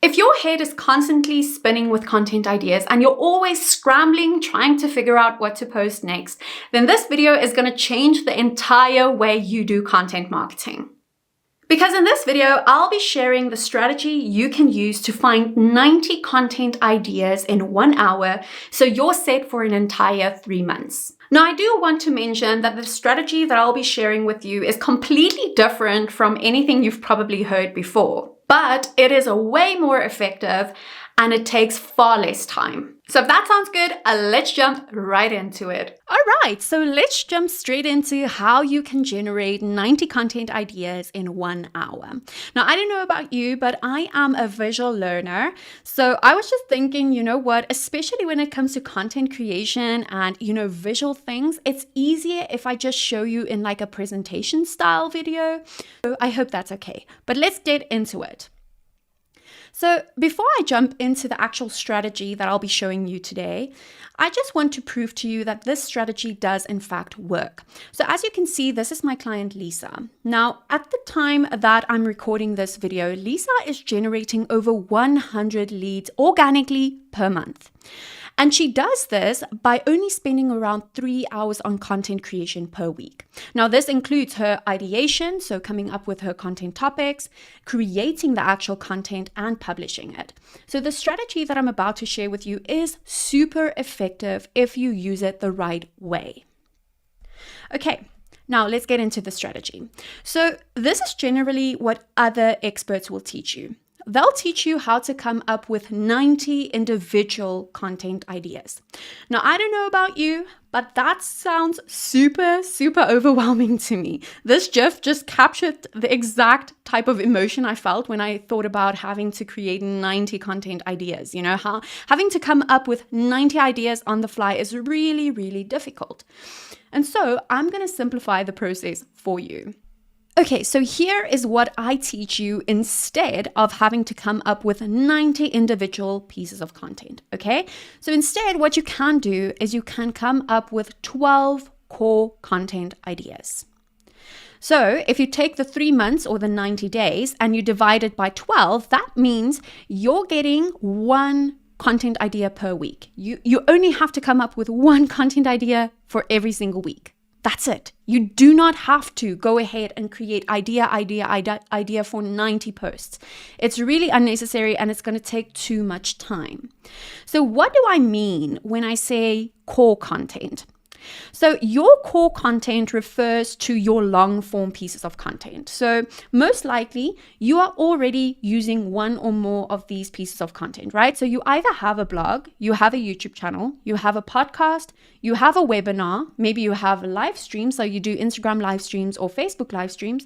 If your head is constantly spinning with content ideas and you're always scrambling, trying to figure out what to post next, then this video is going to change the entire way you do content marketing. Because in this video, I'll be sharing the strategy you can use to find 90 content ideas in 1 hour, so you're set for an entire 3 months. Now, I do want to mention that the strategy that I'll be sharing with you is completely different from anything you've probably heard before, but it is a way more effective and it takes far less time. So if that sounds good, let's jump right into it. All right, so let's jump straight into how you can generate 90 content ideas in 1 hour. Now, I don't know about you, but I am a visual learner. So I was just thinking, you know what, especially when it comes to content creation and, visual things, it's easier if I just show you in like a presentation style video. So I hope that's okay, but let's get into it. So before I jump into the actual strategy that I'll be showing you today, I just want to prove to you that this strategy does in fact work. So as you can see, this is my client Lisa. Now, at the time that I'm recording this video, Lisa is generating over 100 leads organically per month. And she does this by only spending around 3 hours on content creation per week. Now, this includes her ideation, so coming up with her content topics, creating the actual content, and publishing it. So the strategy that I'm about to share with you is super effective if you use it the right way. Okay. Now, let's get into the strategy. So this is generally what other experts will teach you. They'll teach you how to come up with 90 individual content ideas. Now, I don't know about you, but that sounds super, super overwhelming to me. This GIF just captured the exact type of emotion I felt when I thought about having to create 90 content ideas. How having to come up with 90 ideas on the fly is really, really difficult. And so I'm going to simplify the process for you. Okay, so here is what I teach you instead of having to come up with 90 individual pieces of content, okay? So instead, what you can do is you can come up with 12 core content ideas. So if you take the 3 months or the 90 days and you divide it by 12, that means you're getting one content idea per week. You only have to come up with one content idea for every single week. That's it. You do not have to go ahead and create idea for 90 posts. It's really unnecessary and it's going to take too much time. So what do I mean when I say core content? So your core content refers to your long form pieces of content. So most likely you are already using one or more of these pieces of content, right? So you either have a blog, you have a YouTube channel, you have a podcast, you have a webinar, maybe you have a live stream, so you do Instagram live streams or Facebook live streams,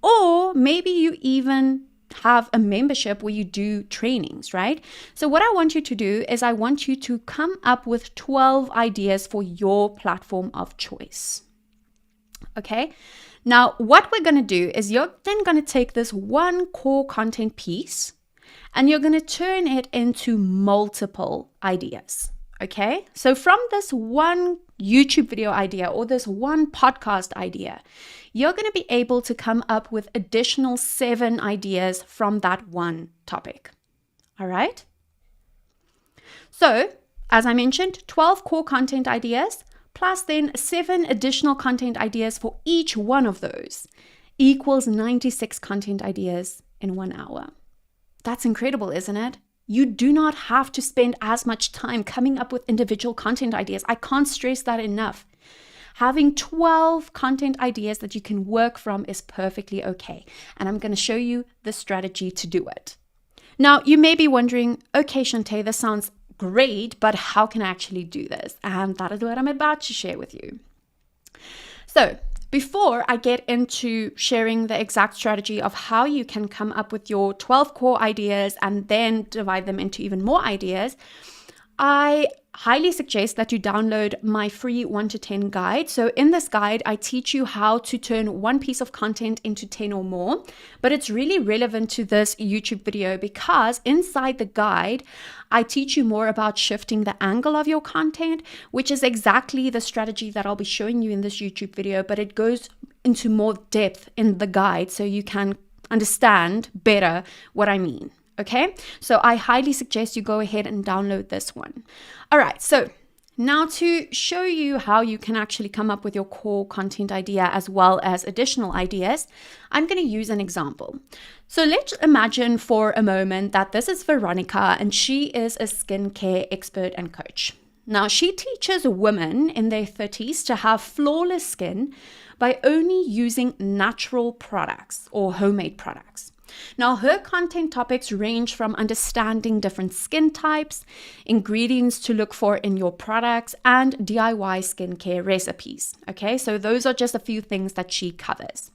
or maybe you even have a membership where you do trainings, right? So what I want you to do is I want you to come up with 12 ideas for your platform of choice. Okay? Now, what we're going to do is you're then going to take this one core content piece and you're going to turn it into multiple ideas. Okay? So from this one YouTube video idea or this one podcast idea, you're going to be able to come up with additional 7 ideas from that one topic. All right? So, as I mentioned, 12 core content ideas plus then 7 additional content ideas for each one of those equals 96 content ideas in 1 hour. That's incredible, isn't it? You do not have to spend as much time coming up with individual content ideas. I can't stress that enough. Having 12 content ideas that you can work from is perfectly okay. And I'm going to show you the strategy to do it. Now, you may be wondering, okay, Shantae, this sounds great, but how can I actually do this? And that is what I'm about to share with you. So, before I get into sharing the exact strategy of how you can come up with your 12 core ideas and then divide them into even more ideas, I highly suggest that you download my free 1 to 10 guide. So in this guide, I teach you how to turn one piece of content into 10 or more, but it's really relevant to this YouTube video because inside the guide, I teach you more about shifting the angle of your content, which is exactly the strategy that I'll be showing you in this YouTube video, but it goes into more depth in the guide so you can understand better what I mean. Okay, so I highly suggest you go ahead and download this one. All right, so now to show you how you can actually come up with your core content idea as well as additional ideas, I'm going to use an example. So let's imagine for a moment that this is Veronica and she is a skincare expert and coach. Now, she teaches women in their 30s to have flawless skin by only using natural products or homemade products. Now, her content topics range from understanding different skin types, ingredients to look for in your products, and DIY skincare recipes. Okay, so those are just a few things that she covers.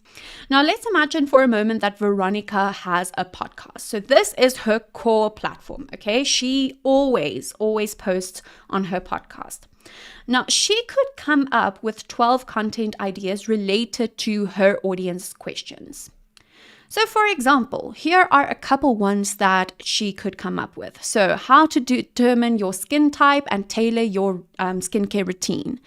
Now, let's imagine for a moment that Veronica has a podcast. So this is her core platform. Okay, she always posts on her podcast. Now, she could come up with 12 content ideas related to her audience questions. So for example, here are a couple ones that she could come up with. So how to determine your skin type and tailor your skincare routine.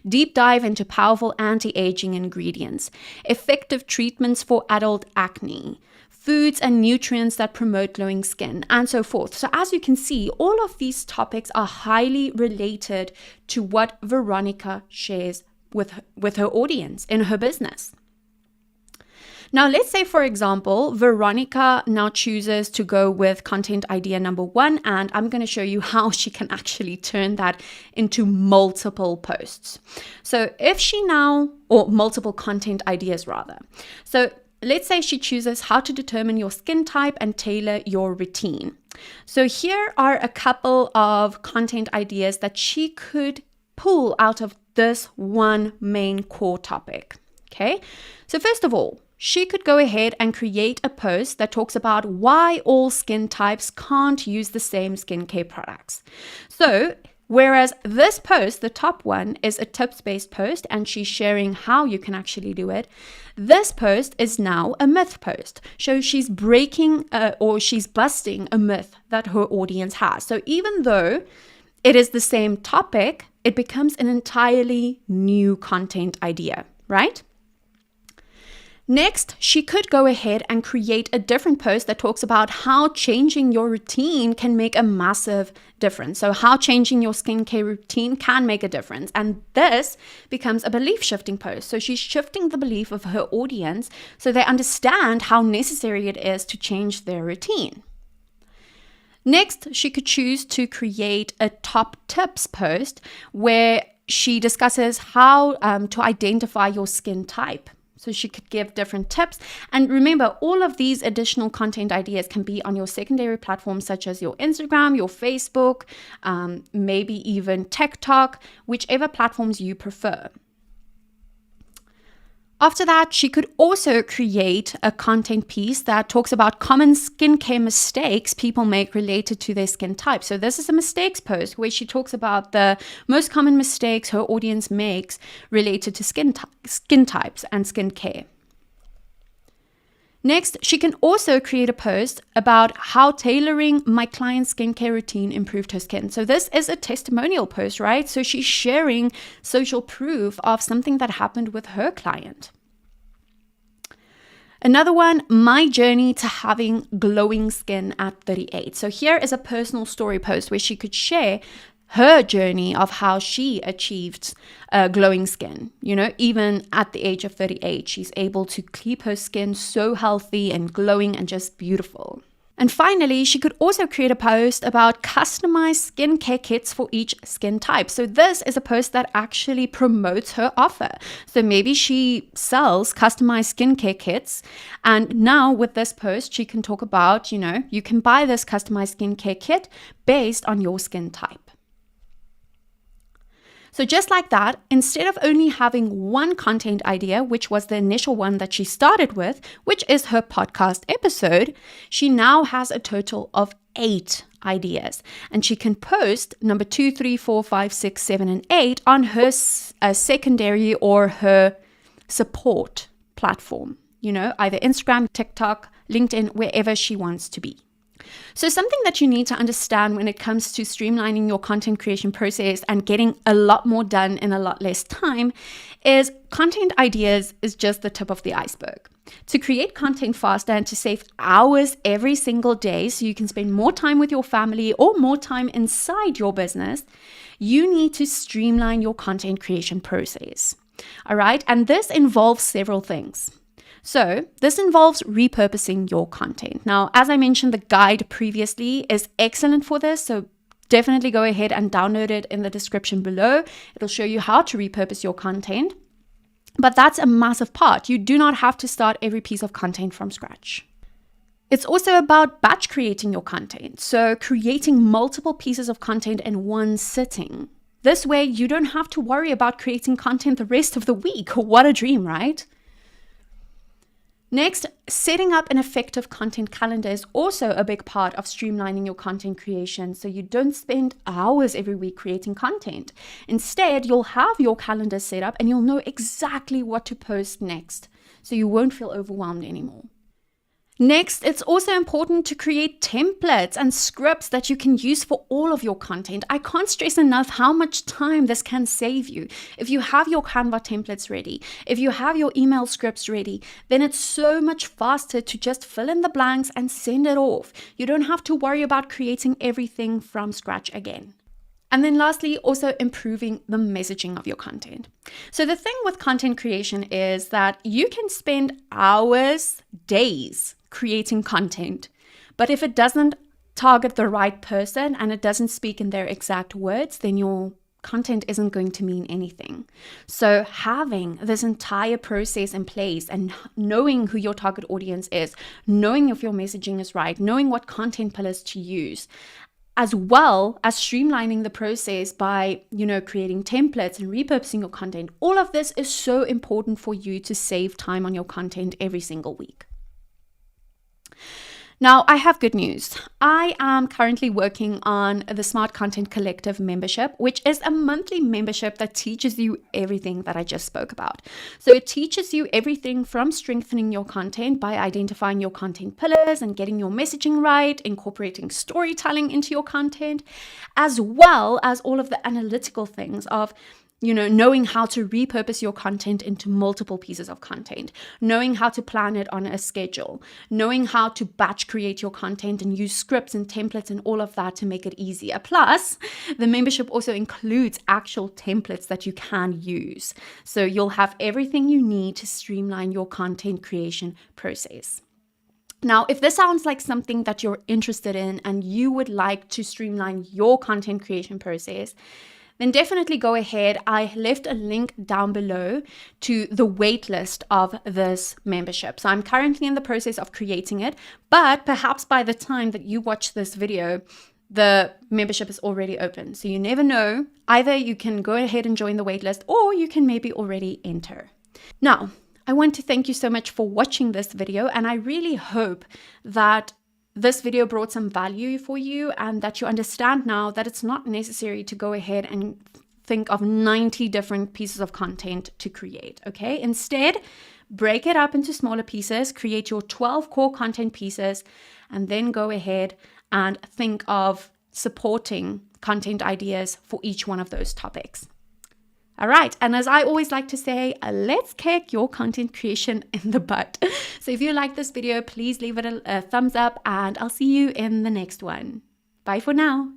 Deep dive into powerful anti-aging ingredients. Effective treatments for adult acne. Foods and nutrients that promote glowing skin, and so forth. So as you can see, all of these topics are highly related to what Veronica shares with her audience in her business. Now, let's say, for example, Veronica now chooses to go with content idea number 1, and I'm going to show you how she can actually turn that into multiple posts. So if she now, or multiple content ideas rather. So let's say she chooses how to determine your skin type and tailor your routine. So here are a couple of content ideas that she could pull out of this one main core topic. Okay, so first of all, she could go ahead and create a post that talks about why all skin types can't use the same skincare products. So, whereas this post, the top one, is a tips-based post and she's sharing how you can actually do it, this post is now a myth post. So she's breaking or she's busting a myth that her audience has. So even though it is the same topic, it becomes an entirely new content idea, right? Next, she could go ahead and create a different post that talks about how changing your routine can make a massive difference. So how changing your skincare routine can make a difference. And this becomes a belief shifting post. So she's shifting the belief of her audience so they understand how necessary it is to change their routine. Next, she could choose to create a top tips post where she discusses how to identify your skin type. So she could give different tips. And remember, all of these additional content ideas can be on your secondary platforms such as your Instagram, your Facebook, maybe even TikTok, whichever platforms you prefer. After that, she could also create a content piece that talks about common skincare mistakes people make related to their skin type. So this is a mistakes post where she talks about the most common mistakes her audience makes related to skin types and skincare. Next, she can also create a post about how tailoring my client's skincare routine improved her skin. So this is a testimonial post, right? So she's sharing social proof of something that happened with her client. Another one, my journey to having glowing skin at 38. So here is a personal story post where she could share her journey of how she achieved glowing skin. You know, even at the age of 38, she's able to keep her skin so healthy and glowing and just beautiful. And finally, she could also create a post about customized skincare kits for each skin type. So this is a post that actually promotes her offer. So maybe she sells customized skincare kits. And now with this post, she can talk about, you know, you can buy this customized skincare kit based on your skin type. So just like that, instead of only having one content idea, which was the initial one that she started with, which is her podcast episode, she now has a total of 8 ideas. And she can post number 2, 3, 4, 5, 6, 7, and 8 on her secondary or her support platform. You know, either Instagram, TikTok, LinkedIn, wherever she wants to be. So something that you need to understand when it comes to streamlining your content creation process and getting a lot more done in a lot less time is content ideas is just the tip of the iceberg. To create content faster and to save hours every single day so you can spend more time with your family or more time inside your business, you need to streamline your content creation process. All right, and this involves several things. So this involves repurposing your content. Now, as I mentioned, the guide previously is excellent for this. So definitely go ahead and download it in the description below. It'll show you how to repurpose your content. But that's a massive part. You do not have to start every piece of content from scratch. It's also about batch creating your content. So creating multiple pieces of content in one sitting. This way, you don't have to worry about creating content the rest of the week. What a dream, right? Next, setting up an effective content calendar is also a big part of streamlining your content creation so you don't spend hours every week creating content. Instead, you'll have your calendar set up and you'll know exactly what to post next, so you won't feel overwhelmed anymore. Next, it's also important to create templates and scripts that you can use for all of your content. I can't stress enough how much time this can save you. If you have your Canva templates ready, if you have your email scripts ready, then it's so much faster to just fill in the blanks and send it off. You don't have to worry about creating everything from scratch again. And then lastly, also improving the messaging of your content. So the thing with content creation is that you can spend hours, days creating content, but if it doesn't target the right person and it doesn't speak in their exact words, then your content isn't going to mean anything. So having this entire process in place and knowing who your target audience is, knowing if your messaging is right, knowing what content pillars to use, as well as streamlining the process by, creating templates and repurposing your content. All of this is so important for you to save time on your content every single week. Now, I have good news. I am currently working on the Smart Content Collective membership, which is a monthly membership that teaches you everything that I just spoke about. So it teaches you everything from strengthening your content by identifying your content pillars and getting your messaging right, incorporating storytelling into your content, as well as all of the analytical things of knowing how to repurpose your content into multiple pieces of content, knowing how to plan it on a schedule, knowing how to batch create your content and use scripts and templates and all of that to make it easier. Plus, the membership also includes actual templates that you can use. So you'll have everything you need to streamline your content creation process. Now, if this sounds like something that you're interested in and you would like to streamline your content creation process, then definitely go ahead. I left a link down below to the waitlist of this membership. So I'm currently in the process of creating it, but perhaps by the time that you watch this video, the membership is already open. So you never know. Either you can go ahead and join the waitlist or you can maybe already enter. Now, I want to thank you so much for watching this video, and I really hope that this video brought some value for you and that you understand now that it's not necessary to go ahead and think of 90 different pieces of content to create, okay? Instead, break it up into smaller pieces, create your 12 core content pieces, and then go ahead and think of supporting content ideas for each one of those topics. All right, and as I always like to say, let's kick your content creation in the butt. So if you like this video, please leave it a thumbs up and I'll see you in the next one. Bye for now.